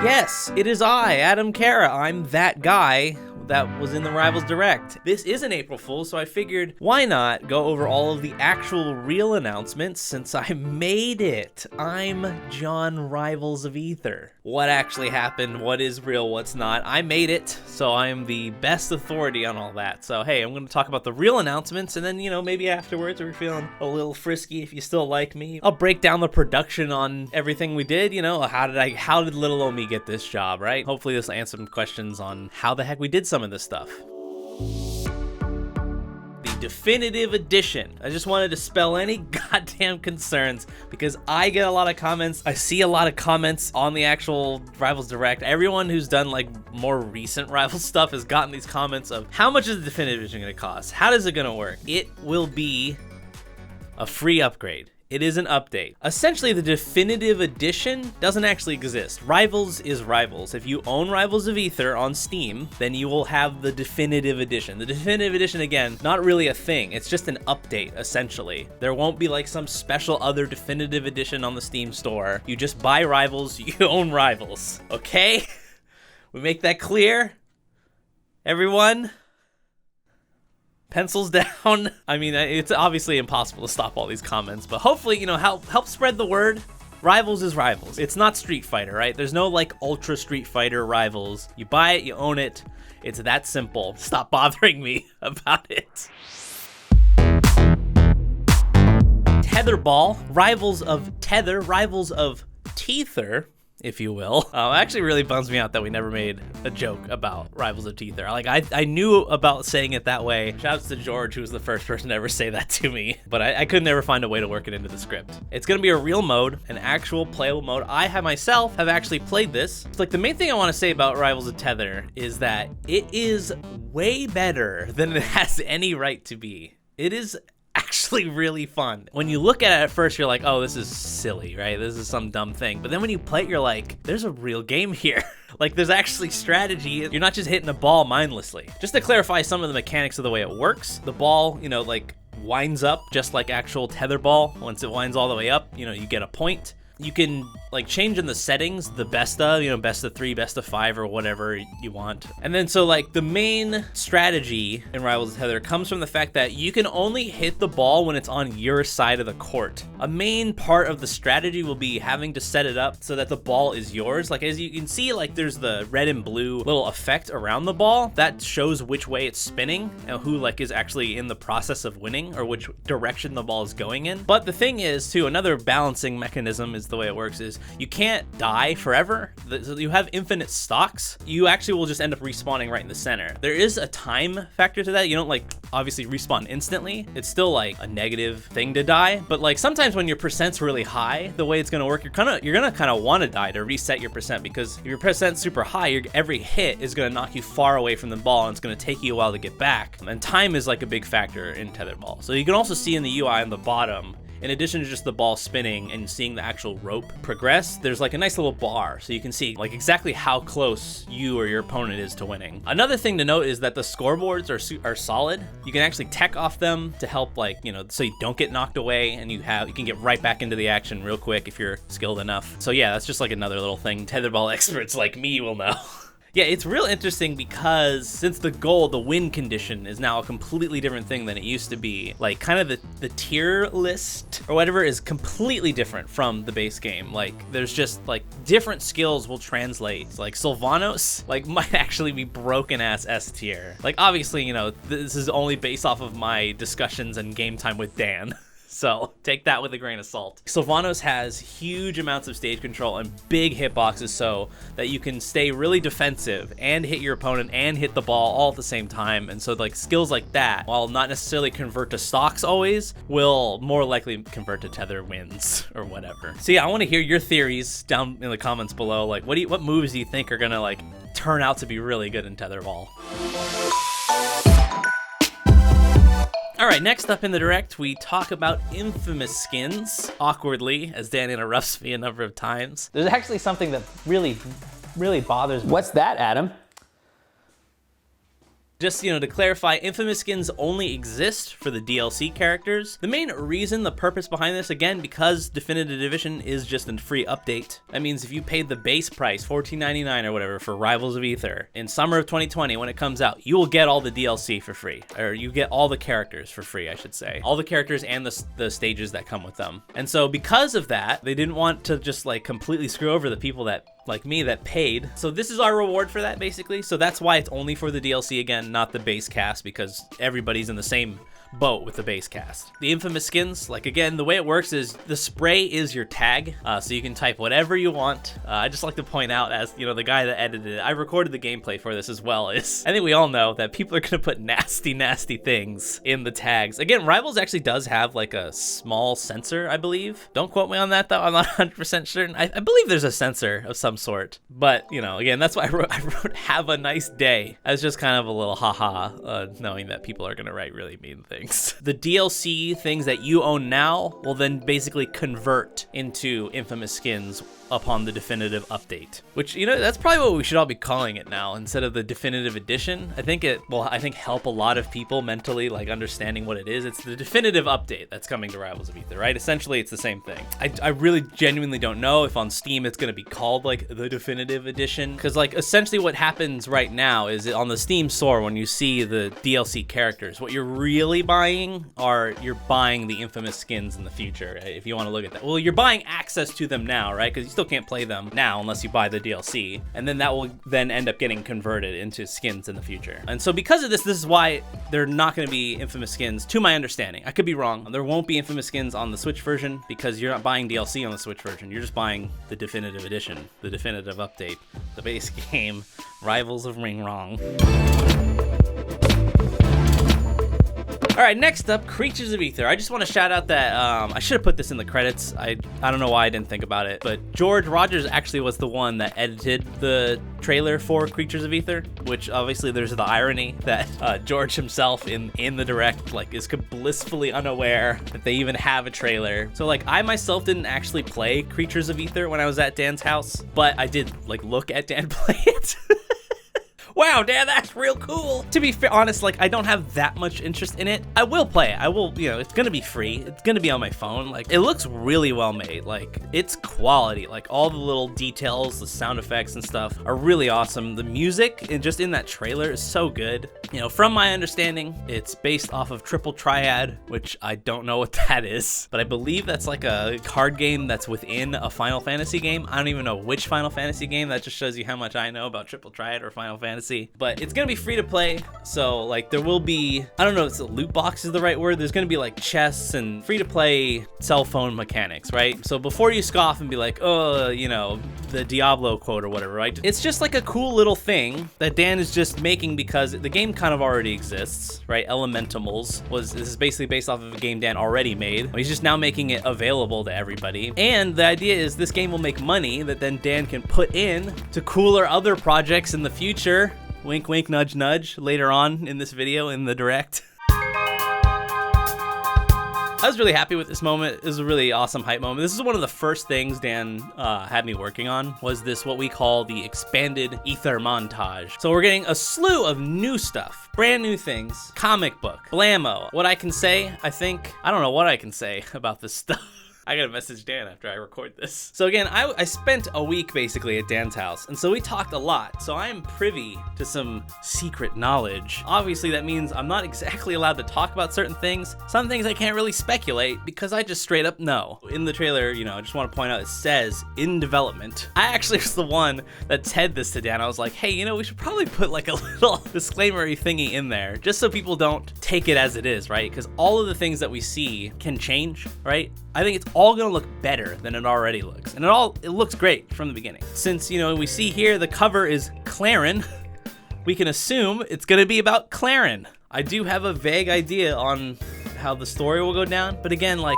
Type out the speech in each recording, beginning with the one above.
Yes, it is I, Adam Carra. I'm that guy that was in the Rivals Direct. This is an April Fool's, so I figured why not go over all of the actual real announcements since I made it. I'm John Rivals of Aether. What actually happened, what is real, what's not. I made it, so I'm the best authority on all that. So hey, I'm going to talk about the real announcements, and then, maybe afterwards, if you're feeling a little frisky, if you still like me, I'll break down the production on everything we did. How did little old me get this job, right? Hopefully this will answer some questions on how the heck we did some of this stuff. The definitive edition. I just wanted to spell any goddamn concerns because I get a lot of comments. I see a lot of comments on the actual Rivals Direct. Everyone who's done like more recent Rivals stuff has gotten these comments of how much is the definitive edition going to cost? How is it going to work? It will be a free upgrade. It is an update. Essentially, the definitive edition doesn't actually exist. Rivals is Rivals. If you own Rivals of Aether on Steam, then you will have the definitive edition. The definitive edition, again, not really a thing. It's just an update, essentially. There won't be like some special other definitive edition on the Steam store. You just buy Rivals, you own Rivals. Okay? We make that clear? Everyone? Pencils down. I mean, it's obviously impossible to stop all these comments, but hopefully, help spread the word. Rivals is Rivals. It's not Street Fighter, right? There's no like Ultra Street Fighter Rivals. You buy it, you own it. It's that simple. Stop bothering me about it. Tetherball, Rivals of Tether, Rivals of Tether, if you will. Actually really bums me out that we never made a joke about Rivals of Aether. Like, I knew about saying it that way. Shouts to George, who was the first person to ever say that to me, but I could never find a way to work it into the script. It's gonna be a real mode, an actual playable mode. I myself have actually played this. It's like the main thing I want to say about Rivals of Tether is that it is way better than it has any right to be. It is actually really fun. When you look at it at first, you're like, oh, this is silly, right? This is some dumb thing. But then when you play it, you're like, there's a real game here. Like, there's actually strategy. You're not just hitting a ball mindlessly. Just to clarify some of the mechanics of the way it works, the ball, winds up just like actual Tetherball. Once it winds all the way up, you get a point. You can change in the settings, the best of, best of 3, best of 5, or whatever you want. And then so the main strategy in Rivals of Tether comes from the fact that you can only hit the ball when it's on your side of the court. A main part of the strategy will be having to set it up so that the ball is yours. Like, as you can see, there's the red and blue little effect around the ball that shows which way it's spinning and who is actually in the process of winning or which direction the ball is going in. But the thing is, too, another balancing mechanism is the way it works is you can't die forever. So you have infinite stocks. You actually will just end up respawning right in the center. There is a time factor to that. You don't obviously respawn instantly. It's still a negative thing to die. But sometimes when your percent's really high, the way it's gonna work, you're gonna kind of want to die to reset your percent, because if your percent's super high, every hit is gonna knock you far away from the ball, and it's gonna take you a while to get back. And time is a big factor in Tetherball. So you can also see in the UI on the bottom, in addition to just the ball spinning and seeing the actual rope progress, there's a nice little bar so you can see exactly how close you or your opponent is to winning. Another thing to note is that the scoreboards are solid. You can actually tech off them to help so you don't get knocked away, and you can get right back into the action real quick if you're skilled enough. So yeah, that's just another little thing Tetherball experts like me will know. Yeah, it's real interesting because since the win condition is now a completely different thing than it used to be, kind of the tier list or whatever is completely different from the base game. There's just different skills will translate. Sylvanos might actually be broken ass S tier. Obviously, this is only based off of my discussions and game time with Dan. So take that with a grain of salt. Sylvanos has huge amounts of stage control and big hitboxes so that you can stay really defensive and hit your opponent and hit the ball all at the same time. And so skills like that, while not necessarily convert to stocks always, will more likely convert to tether wins or whatever. So yeah, I want to hear your theories down in the comments below. What moves do you think are gonna turn out to be really good in Tetherball? All right, next up in the Direct, we talk about infamous skins, awkwardly, as Dan interrupts me a number of times. There's actually something that really bothers me. What's that, Adam? Just, to clarify, Infamous skins only exist for the DLC characters. The main reason, the purpose behind this, again, because Definitive Edition is just a free update. That means if you paid the base price, $14.99 or whatever, for Rivals of Aether in summer of 2020 when it comes out, you will get all the DLC for free. Or you get all the characters for free, I should say. All the characters and the stages that come with them. And so because of that, they didn't want to just like completely screw over the people that like me that paid. So this is our reward for that, basically. So that's why it's only for the DLC again, not the base cast, because everybody's in the same boat with the base cast. The Infamous skins, like again, the way it works is the spray is your tag, so you can type whatever you want. I just like to point out, as the guy that edited it, I recorded the gameplay for this as well, is I think we all know that people are gonna put nasty things in the tags. Again, Rivals actually does have like a small sensor, I believe. Don't quote me on that though, I'm not 100% certain. I believe there's a sensor of some sort, but again, that's why I wrote have a nice day as just kind of a little haha, knowing that people are gonna write really mean things. The DLC things that you own now will then basically convert into Infamous skins upon the definitive update, which that's probably what we should all be calling it now instead of the definitive edition. I think it will help a lot of people mentally, like understanding what it is. It's the definitive update that's coming to Rivals of Aether, right? Essentially it's the same thing. I really genuinely don't know if on Steam it's going to be called like the definitive edition, because like essentially what happens right now is on the Steam store, when you see the DLC characters, what you're really buying you're buying the Infamous skins in the future, if you want to look at that. Well, you're buying access to them now, right? Because still can't play them now unless you buy the DLC, and then that will then end up getting converted into skins in the future. And so because of this is why they're not going to be Infamous skins, to my understanding. I could be wrong. There won't be Infamous skins on the Switch version because you're not buying DLC on the Switch version. You're just buying the definitive edition, the definitive update, the base game, Rivals of Ring Wrong. All right, next up, Creatures of Aether. I just want to shout out that I should have put this in the credits. I don't know why I didn't think about it, but George Rogers actually was the one that edited the trailer for Creatures of Aether, which obviously there's the irony that George himself in the direct is blissfully unaware that they even have a trailer. So I myself didn't actually play Creatures of Aether when I was at Dan's house, but I did look at Dan play it. Wow, Dan, that's real cool. To be fair, honest, I don't have that much interest in it. I will play it. I will, it's gonna be free. It's gonna be on my phone. It looks really well made. It's quality. All the little details, the sound effects and stuff are really awesome. The music, and just in that trailer, is so good. From my understanding, it's based off of Triple Triad, which I don't know what that is, but I believe that's a card game that's within a Final Fantasy game. I don't even know which Final Fantasy game. That just shows you how much I know about Triple Triad or Final Fantasy. But it's gonna be free to play, so there will be, I don't know if loot box is the right word, there's gonna be chests and free to play cell phone mechanics, right? So before you scoff and be oh, the Diablo quote or whatever, right? It's just a cool little thing that Dan is just making because the game kind of already exists, right? Elementimals this is basically based off of a game Dan already made. He's just now making it available to everybody. And the idea is this game will make money that then Dan can put in to cooler other projects in the future. Wink, wink, nudge, nudge, later on in this video in the direct. I was really happy with this moment. It was a really awesome hype moment. This is one of the first things Dan had me working on, was this what we call the expanded Aether montage. So we're getting a slew of new stuff, brand new things, comic book, blammo. What I can say, I don't know what I can say about this stuff. I gotta message Dan after I record this. So again, I spent a week basically at Dan's house, and so we talked a lot. So I am privy to some secret knowledge. Obviously that means I'm not exactly allowed to talk about certain things. Some things I can't really speculate because I just straight up know. In the trailer, I just want to point out it says in development. I actually was the one that said this to Dan. I was like, hey, we should probably put a little disclaimer-y thingy in there just so people don't take it as it is, right? Because all of the things that we see can change, right? I think it's all gonna look better than it already looks. And it looks great from the beginning. Since, we see here the cover is Clarin, we can assume it's gonna be about Clarin. I do have a vague idea on how the story will go down, but again, I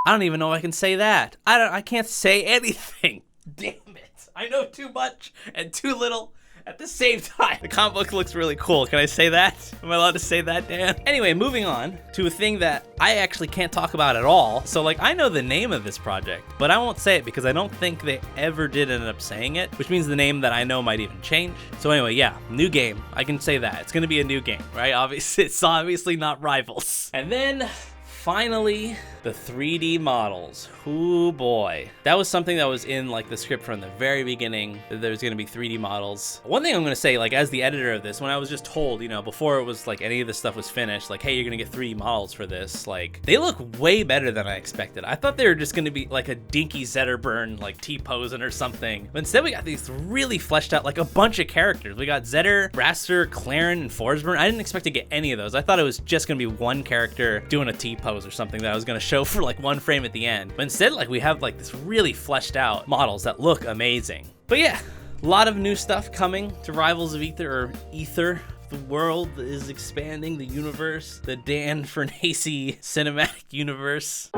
don't even know if I can say that. I can't say anything. Damn it. I know too much and too little at the same time. The comic book looks really cool. Can I say that? Am I allowed to say that, Dan? Anyway, moving on to a thing that I actually can't talk about at all. So like, I know the name of this project, but I won't say it because I don't think they ever did end up saying it, which means the name that I know might even change. So anyway, yeah, new game. I can say that. It's gonna be a new game, right? Obviously, it's obviously not Rivals. And then finally, the 3D models. Ooh boy. That was something that was in like the script from the very beginning, that there's gonna be 3D models. One thing I'm gonna say, like as the editor of this, when I was just told, you know, before it was like any of this stuff was finished, like, hey, you're gonna get 3D models for this, like, they look way better than I expected. I thought they were just gonna be like a dinky Zetterburn, like T-posing or something. But instead we got these really fleshed out, like a bunch of characters. We got Zetter, Raster, Claren, and Forsburn. I didn't expect to get any of those. I thought it was just gonna be one character doing a T-pose or something that I was gonna show for like one frame at the end. But instead, like, we have like this really fleshed out models that look amazing. But yeah, a lot of new stuff coming to Rivals of Aether, or Ether. The world is expanding, the universe, the Dan Fornace cinematic universe.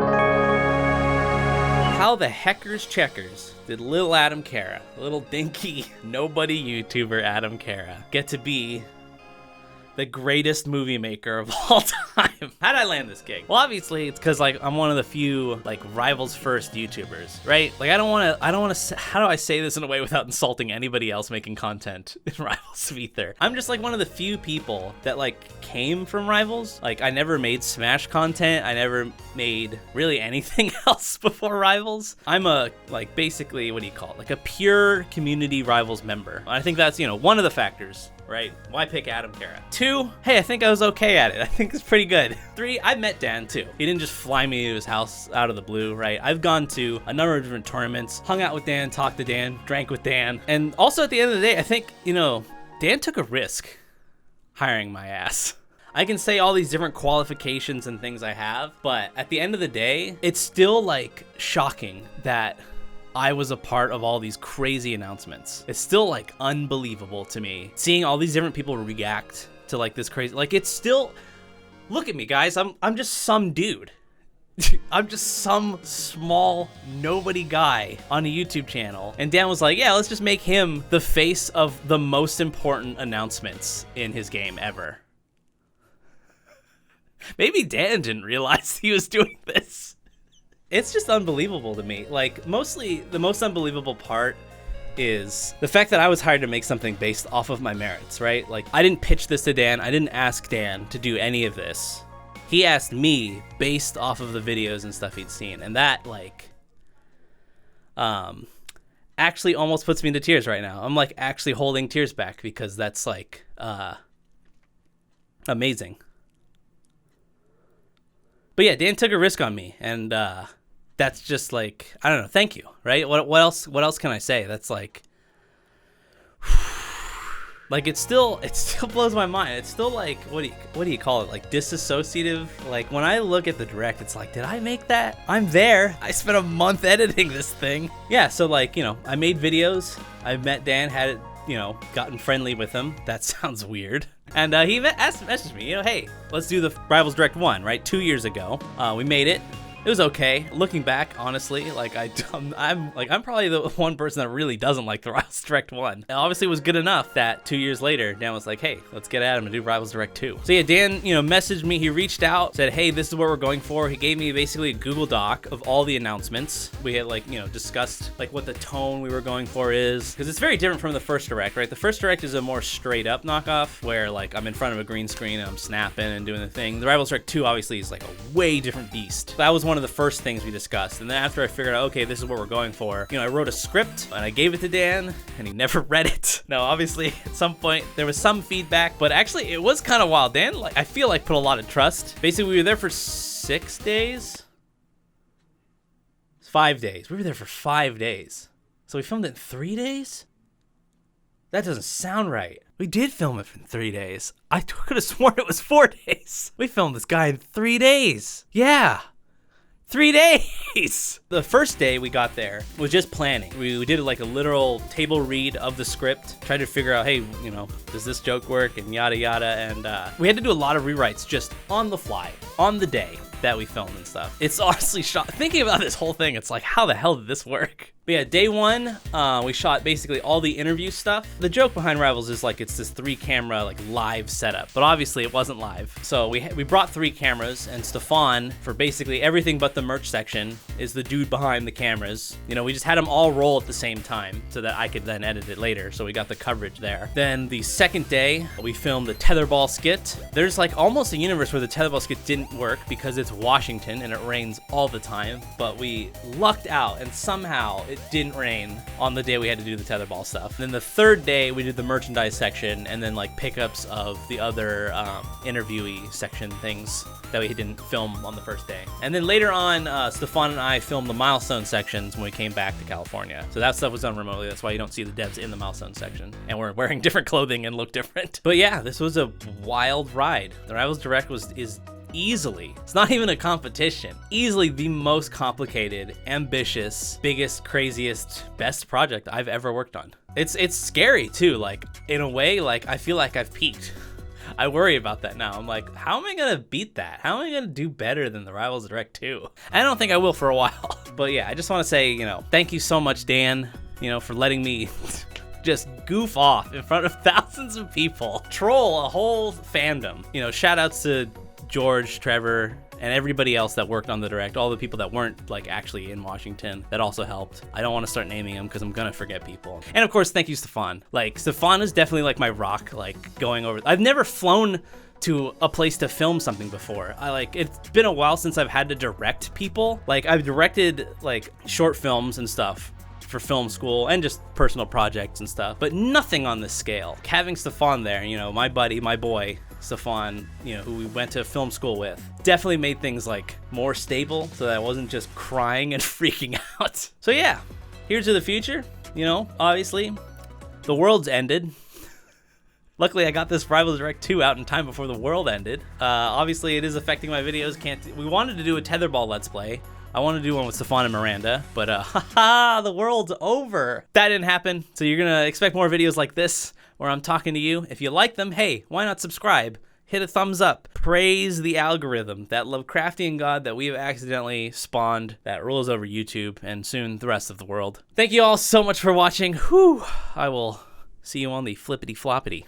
How the heckers checkers did little Adam Carra, little dinky nobody YouTuber Adam Carra, get to be the greatest movie maker of all time? How'd I land this gig? Well, obviously it's because like I'm one of the few like Rivals first YouTubers, right? Like I don't want to, how do I say this in a way without insulting anybody else making content in Rivals of Aether? I'm just like one of the few people that like came from Rivals. Like I never made Smash content. I never made really anything else before Rivals. I'm a, like, basically, what do you call it? Like a pure community Rivals member. I think that's, you know, one of the factors, right? Why pick Adam Carra? 2, hey, I think I was okay at it. I think it's pretty good. 3, I met Dan too. He didn't just fly me to his house out of the blue, right? I've gone to a number of different tournaments, hung out with Dan, talked to Dan, drank with Dan. And also at the end of the day, I think, you know, Dan took a risk hiring my ass. I can say all these different qualifications and things I have, but at the end of the day, it's still like shocking that I was a part of all these crazy announcements. It's still like unbelievable to me seeing all these different people react to like this crazy, like it's still, look at me guys, I'm just some dude. I'm just some small nobody guy on a YouTube channel. And Dan was like, yeah, let's just make him the face of the most important announcements in his game ever. Maybe Dan didn't realize he was doing this. It's just unbelievable to me. Like, mostly, the most unbelievable part is the fact that I was hired to make something based off of my merits, right? Like, I didn't pitch this to Dan. I didn't ask Dan to do any of this. He asked me based off of the videos and stuff he'd seen. And that, like, actually almost puts me into tears right now. I'm, like, actually holding tears back because that's, like, amazing. But yeah, Dan took a risk on me, and that's just like, I don't know, thank you, right? What else can I say? That's like, like it still blows my mind. It's still like, what do you call it? Like disassociative. Like when I look at the direct, it's like, did I make that? I'm there. I spent a month editing this thing. Yeah, so like, you know, I made videos. I met Dan, had it, you know, gotten friendly with him. That sounds weird. And he messaged me, you know, hey, let's do the Rivals Direct 1, right? 2 years ago. We made it. It was okay. Looking back, honestly, like I'm probably the one person that really doesn't like the Rivals Direct 1. It obviously was good enough that 2 years later, Dan was like, hey, let's get at him and do Rivals Direct 2. So yeah, Dan, you know, messaged me. He reached out, said, hey, this is what we're going for. He gave me basically a Google Doc of all the announcements. We had like, you know, discussed like what the tone we were going for is, because it's very different from the first Direct, right? The first Direct is a more straight up knockoff where like I'm in front of a green screen and I'm snapping and doing the thing. The Rivals Direct 2 obviously is like a way different beast. That was one of the first things we discussed. And then after I figured out, okay, this is what we're going for, you know, I wrote a script and I gave it to Dan and he never read it. Now, obviously at some point there was some feedback, but actually it was kind of wild. Dan, like, I feel like put a lot of trust. Basically we were there for 6 days. 5 days. We were there for 5 days. So we filmed it in 3 days? That doesn't sound right. We did film it in 3 days. I could have sworn it was 4 days. We filmed this guy in 3 days. Yeah. 3 days! The first day we got there was just planning. We did like a literal table read of the script, tried to figure out, hey, you know, does this joke work and yada yada, and we had to do a lot of rewrites just on the fly, on the day that we filmed and stuff. It's honestly thinking about this whole thing, it's like, how the hell did this work? But yeah, day one, we shot basically all the interview stuff. The joke behind Rivals is like it's this 3-camera like live setup, but obviously it wasn't live. So we brought 3 cameras, and Stefan, for basically everything but the merch section, is the dude behind the cameras. You know, we just had them all roll at the same time so that I could then edit it later. So we got the coverage there. Then the second day, we filmed the Tetherball skit. There's like almost a universe where the Tetherball skit didn't work because it's Washington and it rains all the time, but we lucked out and somehow it didn't rain on the day we had to do the Tetherball stuff. And then the third day, we did the merchandise section and then like pickups of the other interviewee section things that we didn't film on the first day. And then later on, Stefan and I filmed the milestone sections when we came back to California. So that stuff was done remotely. That's why you don't see the devs in the milestone section. And we're wearing different clothing and look different. But yeah, this was a wild ride. The Rivals Direct is easily, it's not even a competition, easily the most complicated, ambitious, biggest, craziest, best project I've ever worked on. It's scary too, like in a way, like I feel like I've peaked. I worry about that now. I'm like, how am I gonna beat that? How am I gonna do better than the Rivals Direct 2? I don't think I will for a while. But yeah, I just want to say, you know, thank you so much, Dan, you know, for letting me just goof off in front of thousands of people, troll a whole fandom. You know, shout outs to George, Trevor, and everybody else that worked on the Direct, all the people that weren't like actually in Washington that also helped. I don't want to start naming them because I'm gonna forget people. And of course, thank you, Stefan. Like, Stefan is definitely like my rock, like going over. I've never flown to a place to film something before. It's been a while since I've had to direct people. Like, I've directed like short films and stuff for film school and just personal projects and stuff, but nothing on this scale. Having Stefan there, you know, my buddy, my boy, Stefan, you know, who we went to film school with, definitely made things like more stable so that I wasn't just crying and freaking out. So yeah, here's to the future. You know, obviously, the world's ended. Luckily, I got this Rivals Direct 2 out in time before the world ended. Obviously, it is affecting my videos. We wanted to do a Tetherball Let's Play. I want to do one with Stefan and Miranda, but haha, the world's over. That didn't happen, so you're gonna expect more videos like this where I'm talking to you. If you like them, hey, why not subscribe? Hit a thumbs up. Praise the algorithm, that Lovecraftian god that we have accidentally spawned that rules over YouTube and soon the rest of the world. Thank you all so much for watching. Whew, I will see you on the flippity floppity.